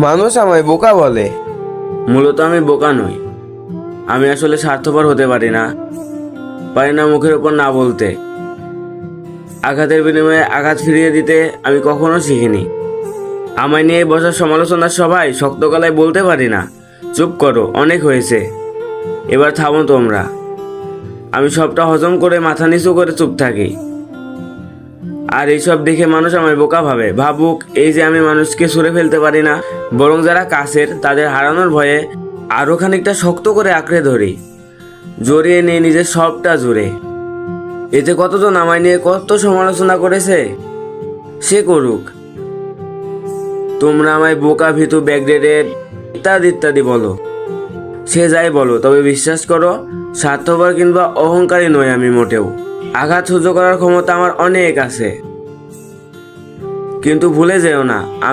মানুষ আমায় বোকা বলে। মূলত আমি বোকা নই, আমি আসলে স্বার্থপর হতে পারি না মুখের ওপর না বলতে। আঘাতের বিনিময়ে আঘাত ফিরিয়ে দিতে আমি কখনো শিখিনি। আমায় নিয়ে বসার সমালোচনার সবাই শক্ত গলায় বলতে পারি না, চুপ করো, অনেক হয়েছে, এবার থামো তোমরা। আমি সবটা হজম করে মাথা নিচু করে চুপ থাকি। আর এইসব দেখে মানুষ আমায় বোকা ভাবুক এই যে আমি মানুষকে ছুঁড়ে ফেলতে পারি না, বরং যারা কাছের তাদের হারানোর ভয়ে আরো খানিকটা শক্ত করে আঁকড়ে ধরি, জড়িয়ে নিয়ে নিজের সবটা জুড়ে। এতে কতজন আমায় নিয়ে কত সমালোচনা করেছে, সে করুক। তোমরা আমায় বোকা, ভীতু, ব্যাকডেটেড ইত্যাদি ইত্যাদি বলো, সে যাই বলো, তবে বিশ্বাস করো স্বার্থপর কিংবা অহংকারী নই আমি মোটেও। আঘাত সহ্য করার ক্ষমতা আমার অনেক আছে, কিন্তু ভুলে যেও না আমি